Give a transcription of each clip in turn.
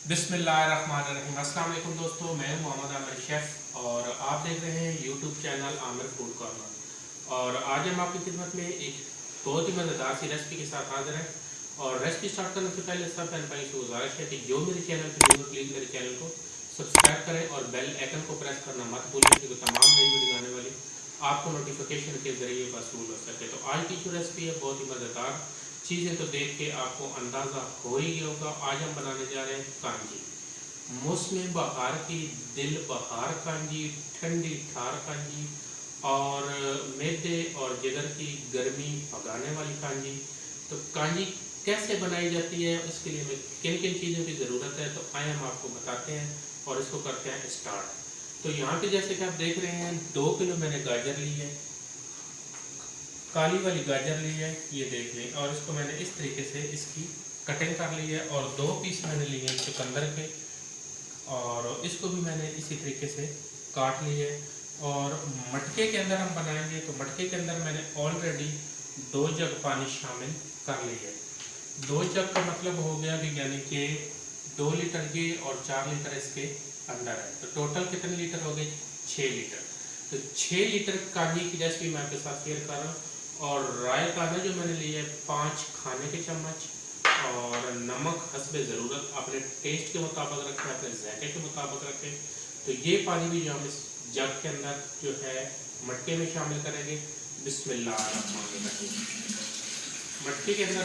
बिस्मिल्लाहिर्रहमानिर्रहीम। अस्सलाम वालेकुम दोस्तों, मैं हूं मोहम्मद आमिर शेफ़ और आप देख रहे हैं YouTube channel Aamir food corner. और आज हम आपकी खिदमत में एक बहुत ही मज़ेदार सी रेसिपी के साथ हाजिर हैं। और रेसिपी स्टार्ट करने से पहले सब बहन भाई से गुजारिश है कि जो मेरे चैनल पर न्यू प्लीज़ मेरे चैनल को सब्सक्राइब करें और बेल आइकन को प्रेस करना मत भूलें क्योंकि तमाम नई वीडियो आने वाली आपको नोटिफिकेशन के ज़रिए वसूल हो सके। तो आज की जो रेसिपी है बहुत ही मज़ेदार चीज़ें तो देख के आपको अंदाज़ा हो ही गया होगा। आज हम बनाने जा रहे हैं कांजी। मौसम बहार की दिल बहार कांजी, ठंडी ठार कांजी और मैदे और जिगर की गर्मी भगाने वाली कांजी। तो कांजी कैसे बनाई जाती है, इसके लिए हमें किन किन चीज़ों की ज़रूरत है, तो आए हम आपको बताते हैं और इसको करते हैं स्टार्ट। तो यहाँ पे जैसे कि आप देख रहे हैं 2 किलो मैंने गाजर ली है, काली वाली गाजर ली है, ये देख लें। और इसको मैंने इस तरीके से इसकी कटिंग कर ली है और 2 पीस मैंने लिए हैं चुकंदर के और इसको भी मैंने इसी तरीके से काट ली है। और मटके के अंदर हम बनाएंगे तो मटके के अंदर मैंने ऑलरेडी 2 जग पानी शामिल कर ली है। 2 जग का मतलब हो गया कि यानी कि 2 लीटर ये और 4 लीटर इसके अंदर है, तो टोटल कितने लीटर हो गए? 6 लीटर। तो 6 लीटर कांजी की रेसिपी मैं आपके साथ शेयर कर रहा हूँ। और राय कांदा जो मैंने लिया है 5 खाने के चम्मच और नमक हस्बे ज़रूरत अपने टेस्ट के मुताबिक रखें, अपने जायके के मुताबिक रखें। तो ये पानी भी जो हम इस जग के अंदर जो है मटके में शामिल करेंगे। बिस्मिल्लाहिर्रहमानिर्रहीम। मटके के अंदर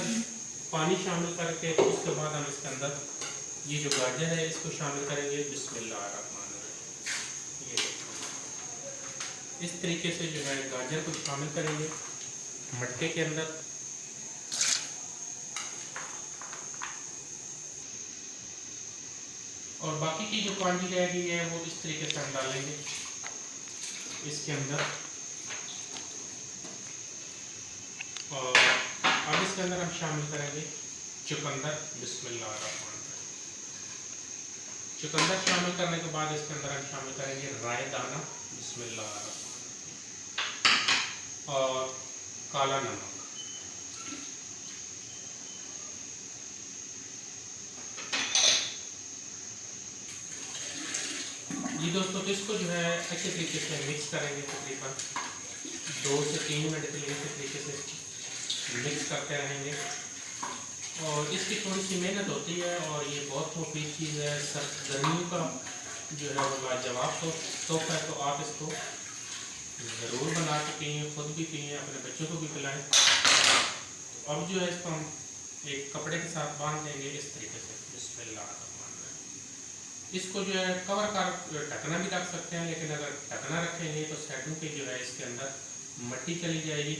पानी शामिल करके उसके बाद हम इसके अंदर ये जो गाजर है इसको शामिल करेंगे। बिस्मिल्लाहिर्रहमानिर्रहीम। ये इस तरीके से जो है गाजर को शामिल करेंगे मटके के अंदर। और बाकी की जो कांजी रह गई है वो इस तरीके से हम डालेंगे इसके अंदर। और अब इसके अंदर हम शामिल करेंगे चुकंदर। बिस्मिल्लाहिर्रहमानिर्रहीम। चुकंदर शामिल करने के बाद इसके अंदर हम शामिल करेंगे राय दाना। बिस्मिल्लाहिर्रहमानिर्रहीम। और काला नमक। जी दोस्तों, तो इसको जो है अच्छे तरीके से मिक्स करेंगे। तकरीबन 2 से 3 मिनट के लिए इस तरीके से मिक्स करते रहेंगे। और इसकी थोड़ी सी मेहनत होती है और ये बहुत मुफीद चीज़ है। सर्द गर्मियों का जो है वो लाजवाब तोहफा है, तो आप इसको ज़रूर बना के पिए, खुद भी पिए, अपने बच्चों को भी पिलाएं। तो अब जो है इसको हम एक कपड़े के साथ बांध देंगे इस तरीके से। बिस्मिल्लाहिर्रहमानिर्रहीम। इसको जो है कवर कर ढकना भी रख सकते हैं, लेकिन अगर ढकना रखेंगे तो सैटों के जो है इसके अंदर मिट्टी चली जाएगी।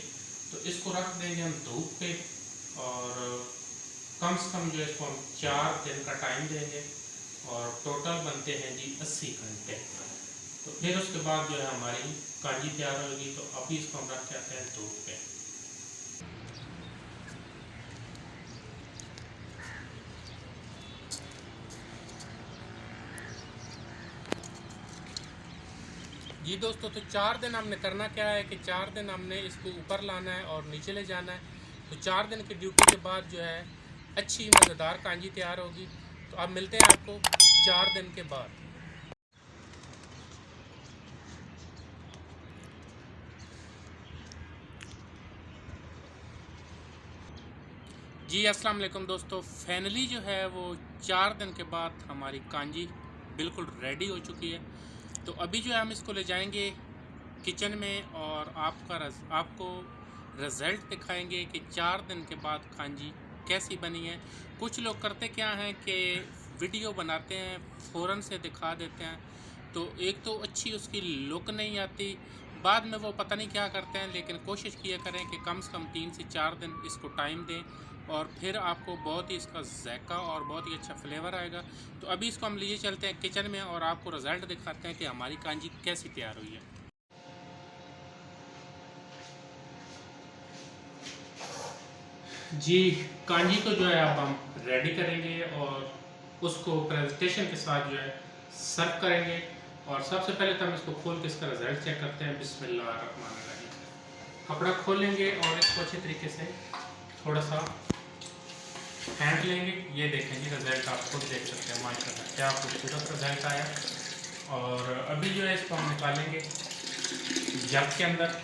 तो इसको रख देंगे हम धूप पे और कम से कम जो है इसको हम 4 दिन का टाइम देंगे और टोटल बनते हैं जी 80 घंटे। तो फिर उसके बाद जो है हमारी कांजी तैयार होगी। तो अभी इसको हम रख के आते हैं धूप पे। जी दोस्तों, तो 4 दिन हमने करना क्या है कि 4 दिन हमने इसको ऊपर लाना है और नीचे ले जाना है। तो 4 दिन की ड्यूटी के बाद जो है अच्छी मज़ेदार कांजी तैयार होगी। तो अब मिलते हैं आपको 4 दिन के बाद। जी अस्सलाम वालेकुम दोस्तों, फाइनली जो है वो 4 दिन के बाद हमारी कांजी बिल्कुल रेडी हो चुकी है। तो अभी जो है हम इसको ले जाएंगे किचन में और आपको रिज़ल्ट दिखाएंगे कि 4 दिन के बाद कांजी कैसी बनी है। कुछ लोग करते क्या हैं कि वीडियो बनाते हैं फ़ौरन से दिखा देते हैं, तो एक तो अच्छी उसकी लुक नहीं आती, बाद में वो पता नहीं क्या करते हैं। लेकिन कोशिश किया करें कि कम से कम 3 से 4 दिन इसको टाइम दें और फिर आपको बहुत ही इसका जायका और बहुत ही अच्छा फ्लेवर आएगा। तो अभी इसको हम लिए चलते हैं किचन में और आपको रिज़ल्ट दिखाते हैं कि हमारी कांजी कैसी तैयार हुई है। जी, कांजी को जो है अब हम रेडी करेंगे और उसको प्रेजेंटेशन के साथ जो है सर्व करेंगे। और सबसे पहले तो हम इसको खोल के इसका रिज़ल्ट चेक करते हैं। बिस्मिल्लाहिर्रहमानिर्रहीम। कपड़ा खोलेंगे और इसको अच्छे तरीके से थोड़ा सा फेंट लेंगे। ये देखें जी रिजल्ट आप खुद देख सकते हैं, माशाल्लाह क्या खूबसूरत रिजल्ट आया। और अभी जो है इसको हम निकालेंगे जग के अंदर।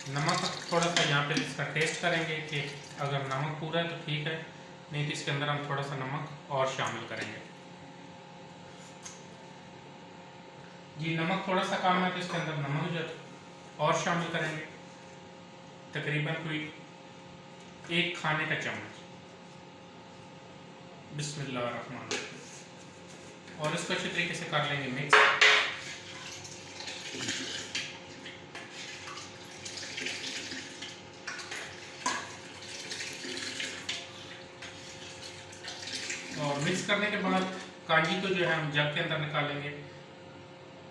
नमक थोड़ा सा यहाँ पे इसका टेस्ट करेंगे कि अगर नमक पूरा है तो ठीक है, नहीं तो इसके अंदर हम थोड़ा सा नमक और शामिल करेंगे। जी नमक थोड़ा सा कम है तो इसके अंदर नमक जो और शामिल करेंगे, तकरीबन कोई 1 खाने का चम्मच। बिस्मिल्लाहिर्रहमानिर्रहीम। और इसको अच्छे तरीके से कर लेंगे मिक्स। और मिक्स करने के बाद कांजी को जो है हम जग के अंदर निकालेंगे।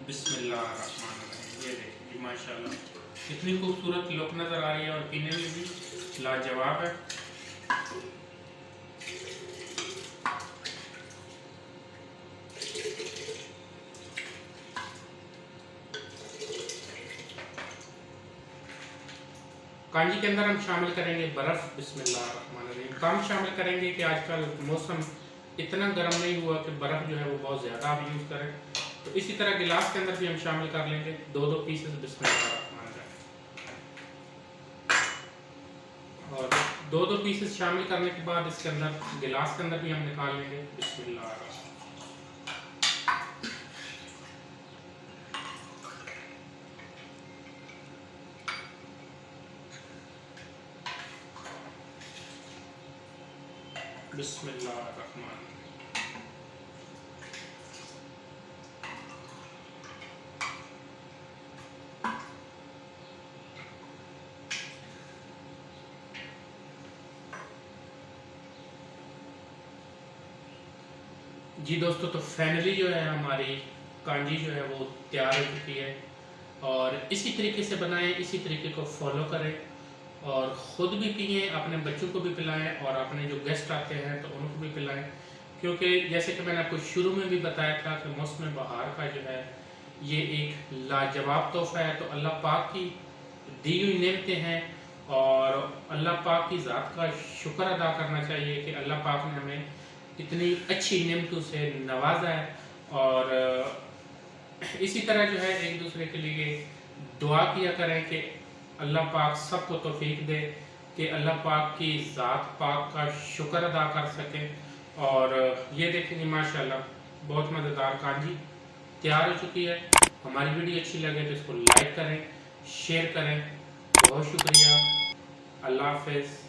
बिस्मिल्लाहिर्रहमानिर्रहीम। ये देखिए माशाल्लाह इतनी खूबसूरत लुक नज़र आ रही है और पीने में भी लाजवाब है। कांजी के अंदर हम शामिल करेंगे बर्फ़। बिस्मिल्लाहिर्रहमानिर्रहीम। कम शामिल करेंगे कि आजकल मौसम इतना गर्म नहीं हुआ कि बर्फ़ जो है वो बहुत ज़्यादा आप यूज़ करें। तो इसी तरह गिलास के अंदर भी हम शामिल कर लेंगे 2-2 पीसेस। बिस्मिल्लाहिर्रहमानिर्रहीम। और 2-2 पीसेस शामिल करने के बाद इसके अंदर गिलास के अंदर भी हम निकाल लेंगे। बिस्मिल्लाहिर्रहमानिर्रहीम। बिस्मिल्लाहिर्रहमानिर्रहीम। जी दोस्तों, तो फाइनली जो है हमारी कांजी जो है वो तैयार हो चुकी है। और इसी तरीके से बनाएं, इसी तरीके को फॉलो करें और ख़ुद भी पिएं, अपने बच्चों को भी पिलाएं और अपने जो गेस्ट आते हैं तो उनको भी पिलाएं। क्योंकि जैसे कि मैंने आपको शुरू में भी बताया था कि मौसम बहार का जो है ये एक लाजवाब तोहफ़ा है। तो अल्लाह पाक की दी हुई नेमतें हैं और अल्लाह पाक की ज़ात का शुक्र अदा करना चाहिए कि अल्लाह पाक ने हमें इतनी अच्छी नेमतों से नवाजा है। और इसी तरह जो है एक दूसरे के लिए दुआ किया करें कि अल्लाह पाक सबको तौफीक दे कि अल्लाह पाक की ज़ात पाक का शुक्र अदा कर सकें। और ये देखेंगे माशाल्लाह बहुत मज़ेदार कांजी तैयार हो चुकी है। हमारी वीडियो अच्छी लगे तो इसको लाइक करें, शेयर करें। बहुत शुक्रिया। अल्लाह हाफ़िज़।